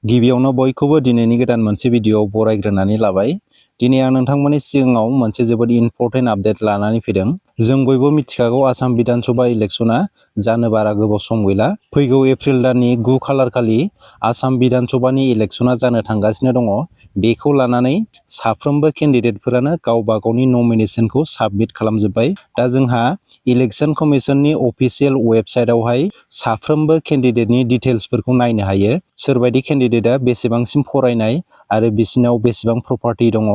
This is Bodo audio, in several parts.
गिबियावनो बयखौबो दिनैनि गोदान मोनसे भिडिअ बरायग्रोनानै लाबाय। दिनै आं नोंथांमोननि सिगाङाव मोनसे जोबोद इम्पर्टेन्ट आपडेट लानानै फैदों। जों बयबो मिथिखागौ आसाम बिधान सभा इलेक्शना जानो बारा गोबाव सम गैला। फैगौ एप्रिल दाननि 9 खालार खालि आसाम बिधान सभानि इलेक्शना जानो थांगासिनो दङ। बेखौ लानानै साफ्रोमबो केन्डिडेटफोरानो गावबा गावनि नमिनेशनखौ साबमिट खालामजोब्बाय। दा जोंहा इलेक्शन कमिशननि अफिसियेल वेबसाइटआवहाय साफ्रोमबो केन्डिडेटनि डिटेल्सफोरखौ नायनो हायो। सोरबायदि केन्डिडेटआ बेसेबांसिम फरायनाय आरो बिसिनाव बेसेबां प्रपार्टि दङ,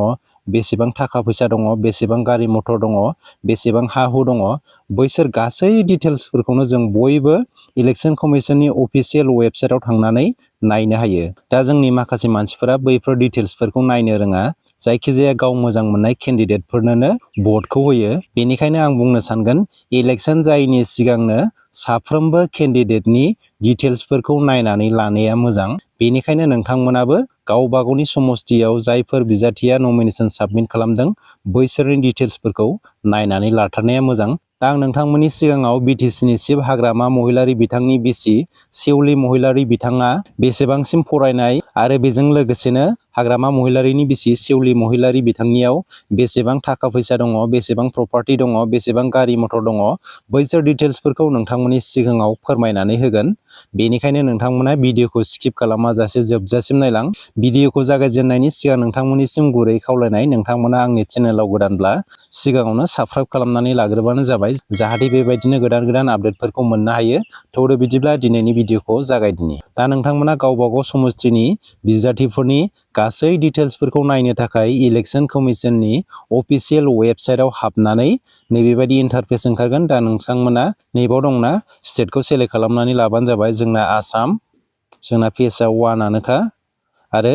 बेसेबां थाखा फैसा दङ, बेसेबां गारि मटर दङ, बेसेबां हा हु दङ, बैसोर गासै डिटेल्सफोरखौनो जों बयबो इलेक्शन कमिशननि अफिसियेल वेबसाइटआव थांनानै नायनो हायो। दा जोंनि माखासे मानसिफोरा बैफोर डिटेल्सफोरखौ नायनो रोङा, जायखिजाया गाव मोजां मोननाय केन्डिडेटफोरनोनो भटखौ होयो। बेनिखायनो आं बुंनो सानगोन इलेक्शन जायैनि सिगांनो साफ्रोमबो केन्डिडेटनि डिटेल्सफोरखौ नायनानै लानाया मोजां। बेनिखायनो नोंथांमोनाबो गावबा गावनि समस्थियाव जायफोर बिजाथिया नमिनेशन साबमिट खालामदों बैसोरनि डिटेल्सफोरखौ नायनानै लाथारनाया मोजां। दा आं नोंथांमोननि सिगाङाव बिटिसिनि चिफ हाग्रामा महिलारि बिथांनि बिसि सेउलि महिलारि बिथाङा बेसेबांसिम फरायनाय आरो बेजों लोगोसेनो हाग्रामा महिलारिनि बिसि सेउलि महिलारि बिथांनियाव बेसेबां थाखा फैसा दङ, बेसेबां प्रपार्टि दङ, बेसेबां गारि मटर दङ, बैसोर डिटेल्सफोरखौ नोंथांमोननि सिगाङाव फोरमायनानै होगोन। बेनिखायनो नोंथांमोना भिडिअखौ स्किप खालामाजासे जोबजासिम नायलां। भिडिअखौ जागायजेननायनि सिगां नोंथांमोननिसिम गुरै खावलायनाय, नोंथांमोना आंनि चेनेलाव गोदानब्ला सिगाङावनो साबस्क्राइब खालामनानै लाग्रोबानो जाबाय, जाहाथे बेबायदिनो गोदान गोदान आपडेटफोरखौ मोननो हायो। थौदो बिदिब्ला दिनैनि भिडिअखौ जागायदिनि। दा नोंथांमोना गावबा गाव समस्थिनि बिजाथिफोरनि गासै डिटेल्सफोरखौ नायनो थाखाय इलेक्शन कमिशननि अफिसियेल वेबसाइटआव हाबनानै नैबेबायदि इन्टारफेस ओंखारगोन। दा नोंथांमोना नैबाव दंना स्टेटखौ सेलेक्ट खालामनानै लाबानो जाबाय। जोंना आसाम, जोंना पेजआ 1आनोखा आरो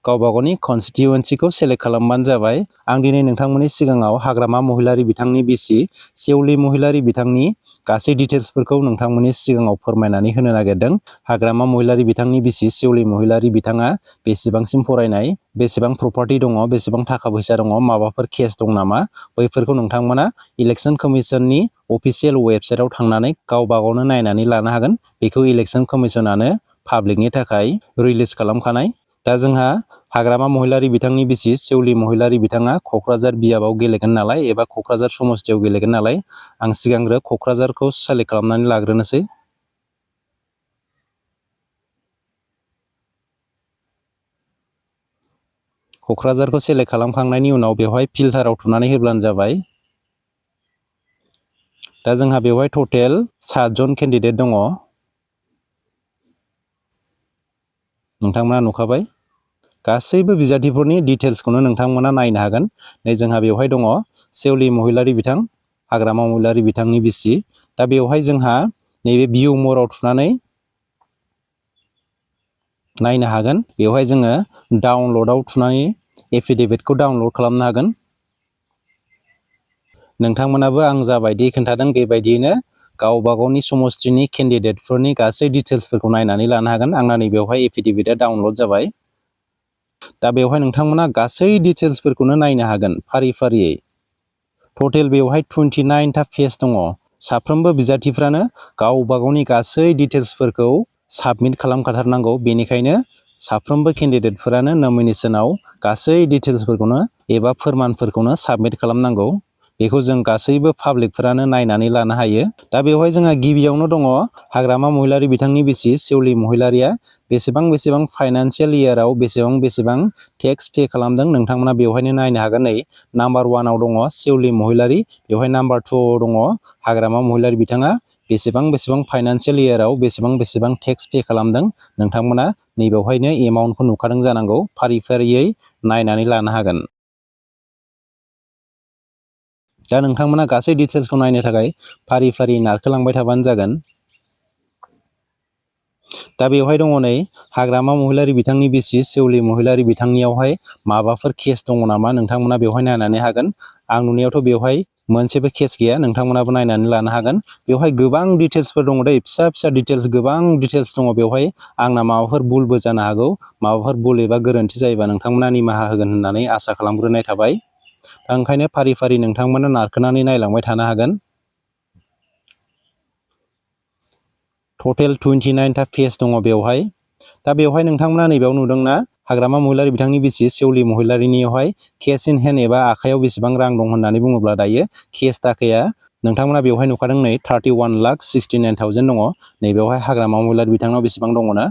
गावबा गावनि कनस्टिटिउवेन्सिखौ सेलेक्ट खालामबानो जाबाय। आं दिनै नोंथांमोननि सिगाङाव हाग्रामा महिलारि बिथांनि बिसि सेउलि महिलारि बिथांनि गासै डिटेल्सफोरखौ नोंथांमोननि सिगाङाव फोरमायनानै होनो नागिरदों। हाग्रामा महिलारि बिथांनि बिसि सेउलि महिलारि बिथाङा बेसेबांसिम फरायनाय, बेसेबां प्रपार्टि दङ, बेसेबां थाखा फैसा दङ, माबाफोर केस दं नामा, बैफोरखौ नोंथांमोना इलेक्शन कमिशननि अफिसियेल वेबसाइटआव थांनानै गावबा गावनो नायनानै लानो हागोन। बेखौ इलेक्शन कमिशनानो पाब्लिकनि थाखाय रिलिज खालामखानाय। दा जोंहा हाग्रामा महिलारि बिथांनि बिसि सेउलि महिलारि बिथाङा क'क्राझार बियाबाव गेलेगोन नालाय, एबा क'क्राझार समस्थियाव गेलेगोन नालाय, आं सिगांग्रो क'क्राझारखौ सेलेक्ट खालामनानै लाग्रोनोसै। क'क्राझारखौ सेलेक्ट खालामखांनायनि उनाव बेवहाय फिल्टाराव थुनानै होब्लानो जाबाय। दा जोंहा बेवहाय टटेल 7 जन केन्डिडेट दङ। नोंथांमोना नुखाबाय। गासैबो बिजाथिफोरनि डिटेल्सखौनो नोंथांमोना नायनो हागोन। नै जोंहा बेवहाय दङ सेउलि महिलारि बिथां, हाग्रामा महिलारि बिथांनि बिसि। दा बेवहाय जोंहा नैबे भिउ मराव थुनानै नायनो हागोन। बेवहाय जोङो डाउनलडआव थुनानै एफिडेभिटखौ डाउनलड खालामनो हागोन। नोंथांमोनाबो आं जाबायदि खोन्थादों बेबायदियैनो गावबा गावनि समस्थिनि केन्डिडेटफोरनि गासै डिटेल्सफोरखौ नायनानै लानो हागोन। आंना नै बेवहाय एफिडेभिटआ डाउनलड जाबाय। दा बेवहाय नोंथांमोना गासै डिटेल्सफोरखौनो नायनो हागोन फारि फारियै। टटेल बेवहाय 29टा पेज दङ। साफ्रोमबो बिजाथिफ्रानो गावबा गावनि गासै डिटेल्सफोरखौ साबमिट खालामखाथारनांगौ। बेनिखायनो साफ्रोमबो केन्डिडेटफोरानो नमिनेशनाव गासै डिटेल्सफोरखौनो एबा फोरमानफोरखौनो साबमिट खालामनांगौ। बेखौ जों गासैबो पाब्लिकफोरानो नायनानै लानो हायो। दा बेवहाय जोंहा गिबियावनो दङ हाग्रामा महिलारि बिथांनि बिसि सेउलि महिलारिया बेसेबां फाइनान्सियेल इयाराव बेसेबां टेक्स पे खालामदों नोंथांमोना बेवहायनो नायनो हागोन। नै नाम्बार 1आव दङ सेउलि महिलारि, बेवहाय नाम्बार 2आव दङ हाग्रामा महिलारि बिथाङा बेसेबां फाइनान्सियेल इयाराव बेसेबां टेक्स पे खालामदों नोंथांमोना नैबेवहायनो एमाउन्टखौ नुखादों जानांगौ। फारि फारियै नायनानै लानो हागोन। दा नोंथांमोना गासै डिटेल्सखौ नायनो थाखाय फारि फारि नारखोलांबाय थाबानो जागोन। दा बेवहाय दङ नै हाग्रामा महिलारि बिथांनि बिसि सेउलि महिलारि बिथांनियावहाय माबाफोर केस दङ नामा नोंथांमोना बेवहाय नायनानै हागोन। आं नुनायावथ' बेवहाय मोनसेबो केस गैया। नोंथांमोनाबो नायनानै लानो हागोन। बेवहाय गोबां डिटेल्सफोर दङ दै, फिसा डिटेल्स, गोबां डिटेल्स दङ बेवहाय। आंना माबाफोर भुलबो जानो हागौ। माबाफोर भुल एबा गोरोन्थि जायोबा नोंथांमोना निमाहा होगोन होननानै आसा खालामग्रोनाय थाबाय। दा ओंखायनो फारि फारि नोंथांमोना नारखोनानै नायलांबाय थानो हागोन। टटेल 29टा पेज दङ बेवहाय। दा बेवहाय नोंथांमोना नैबेयाव नुदोंना हाग्रामा महिलारि बिथांनि बिसि सेवलि महिलारिनियावहाय केस इन हेन्ड एबा आखायाव बेसेबां रां दं होननानै बुङोब्ला दायो केस थाखाया नोंथांमोना बेवहाय नुखादों नै 31,69,000 दङ। नैबेवहाय हाग्रामा महिलारि बिथांनाव बेसेबां दङनो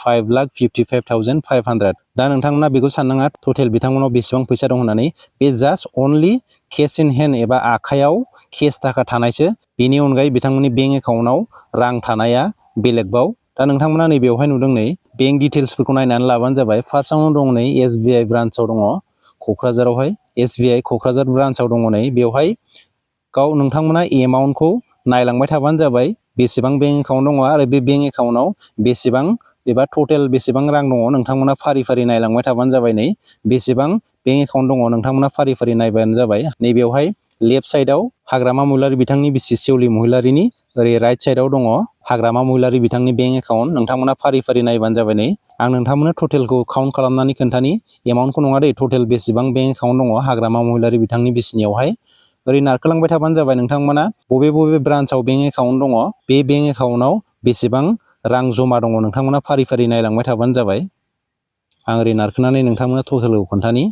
5,55,500। दा नोंथांमोना बेखौ साननाङा टटेल बिथांमोनाव बेसेबां फैसा दं होननानै, बे just only case in hand एबा आखायाव केस थाखा थानायसो, बेनि अनगायै बिथांमोननि बेंक एकाउन्टाव रां थानाया बेलेगबाव। दा नोंथांमोना नैबेयावहाय नुदों नै बेंक डिटेल्सफोरखौ नायनानै लाबानो जाबाय। फार्स्टआवनो दं नै SBI ब्रान्चआव दङ क'क्राझारावहाय, SBI क'क्राझार ब्रान्चआव दङ नै बेवहाय गाव नोंथांमोना एमाउन्टखौ नायलांबाय थाबानो जाबाय बेसेबां बेंक एकाउन्ट दङ आरो बे बेंक एकाउन्टाव बेसेबां एबा टटेल बेसेबां रां दङ नोंथांमोना फारि फारि नायलांबाय थाबानो जाबाय। नै बेसेबां बेंक एकाउन्ट दङ नोंथांमोना फारि फारि नायबानो जाबाय। नैबेवहाय लेफ्ट साइडआव हाग्रामा महिलारि बिथांनि बिसि सेवलि महिलारिनि, ओरै राइट साइडआव दङ हाग्रामा महिलारि बिथांनि बेंक एकाउन्ट। नोंथांमोना फारि फारि नायबानो जाबाय। नै आं नोंथांमोननो टटेलखौ काउन्ट खालामनानै खोन्थानि, एमाउन्टखौ नङा दे, टटेल बेसेबां बेंक एकाउन्ट दङ हाग्रामा महिलारि बिथांनि बिसिनियावहाय। ओरै नारखोलांबाय थाबानो जाबाय नोंथांमोना बबे बबे ब्रान्चआव बेंक एकाउन्ट दङ, बे बेंक एकाउन्टआव बेसेबां रां जमा दङ नोंथांमोना फारि फारि नायलांबाय थाबानो जाबाय। आं ओरै नारखोनानै नोंथांमोना टटेलखौ खोन्थानि।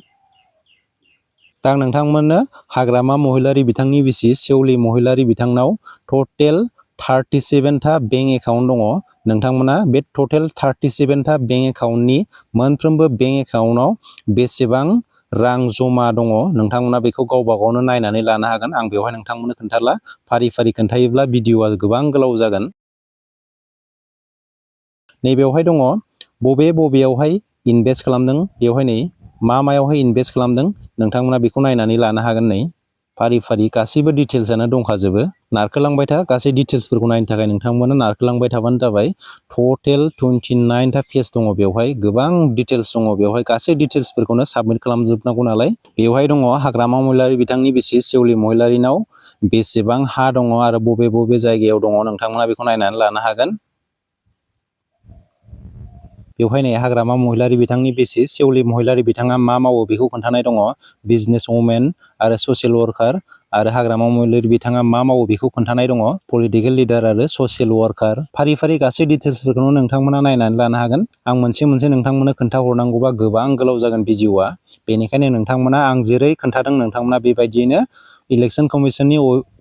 दा आं नोंथांमोननो हाग्रामा महिलारि बिथांनि बिसि सेवलि महिलारि बिथांनाव टटेल 37था बेंक एकाउन्ट दङ। नोंथांमोना बे टटेल 37था बेंक एकाउन्टनि मोनफ्रोमबो बेंक एकाउन्टआव बेसेबां रां जमा दङ नोंथांमोना बेखौ गावबा गावनो नायनानै लानो हागोन। आं बेवहाय नोंथांमोननो खोन्थाला, फारि फारि खोन्थायोब्ला भिडिअआ गोबां गोलाव जागोन। नैबेवहाय दङ बबे बबेयावहाय इनभेस्ट खालामदों, बेवहाय नै मा मायावहाय इनभेस्ट खालामदों नोंथांमोना बेखौ नायनानै लानो हागोन। नै फारि फारि गासैबो डिटेल्सआनो दंखाजोबो। नारखोलांबाय था, गासै डिटेल्सफोरखौ नायनो थाखाय नोंथांमोना नारखोलांबाय थाबानो जाबाय। टटेल 29था पेज दङ बेवहाय, गोबां डिटेल्स दङ बेवहाय, गासै डिटेल्सफोरखौनो साबमिट खालामजोबनांगौ नालाय। बेवहाय दङ हाग्रामा महिलारि बिथांनि बिसि सेवलि महिलारिनाव बेसेबां हा दङ आरो बबे बबे जायगायाव दङ नोंथांमोना बेखौ नायनानै लानो हागोन। बेवहाय नै हाग्रामा महिलारि बिथांनि बिसि सेवलि महिलारि बिथाङा मा मावो बेखौ खोन्थानाय दङ, बिजनेस वुमेन आरो ससियेल वार्कार। आरो हाग्रामा महिलारि बिथाङा मा मावो बेखौ खोन्थानाय दङ, पलिटिकेल लिडार आरो ससियेल वार्कार। फारि फारि गासै डिटेल्सफोरखौनो नोंथांमोना नायनानै लानो हागोन। आं मोनसे मोनसे नोंथांमोननो खोन्थाहरनांगौबा गोबां गोलाव जागोन भिडिअआ, बेनिखायनो नोंथांमोना आं जेरै खोन्थादों नोंथांमोना बेबायदियैनो इलेक्सन कमिसननि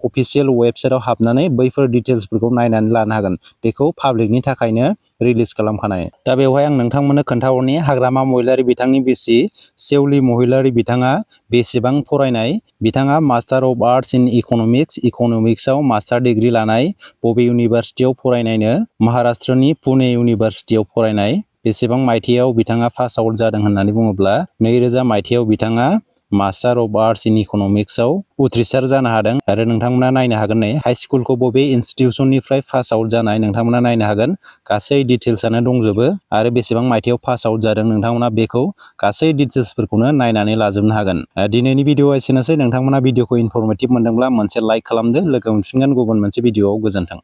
अफिसियेल वेबसाइटआव हाबनानै बैफोर डिटेल्सफोरखौ नायनानै लानो हागोन। बेखौ पाब्लिकनि थाखायनो रिलिज खालामखानाय। दा बेवहाय आं नोंथांमोननो खोन्थाहरनि हाग्रामा महिलारि बिथांनि बिसि सेवलि महिलारि बिथाङा बेसेबां फरायनाय। बिथाङा मास्टार अफ आर्ट्स इन इक'नमिक्सआव मास्टार डिग्रि लानाय। बबे इउनिभारसिटियाव फरायनायनो, महाराष्ट्रनि पुणे इउनिभारसिटियाव फरायनाय। बेसेबां मायथाइयाव बिथाङा पास आउट जादों होननानै बुङोब्ला 2000 मायथाइयाव बिथाङा मास्टार अफ आर्ट्स इन इक'नमिक्सआव उथ्रिसार जानो हादों। आरो नोंथांमोना नायनो हागोन नै हाइ स्कुलखौ बबे इनस्टिटिउसननिफ्राय पास आउट जानाय नोंथांमोना नायनो हागोन, गासै डिटेल्सआनो दंजोबो। आरो बेसेबां मायथाइयाव पास आउट जादों नोंथांमोना बेखौ गासै डिटेल्सफोरखौनो नायनानै लाजोबनो हागोन। दिनैनि भिडिअआ एसेनोसै। नोंथांमोना भिडिअखौ इनफरमेटिभ मोनदोंब्ला मोनसे लाइक खालामदो। लोगो मोनफिनगोन गुबुन मोनसे भिडिअआव। गोजोन्थों।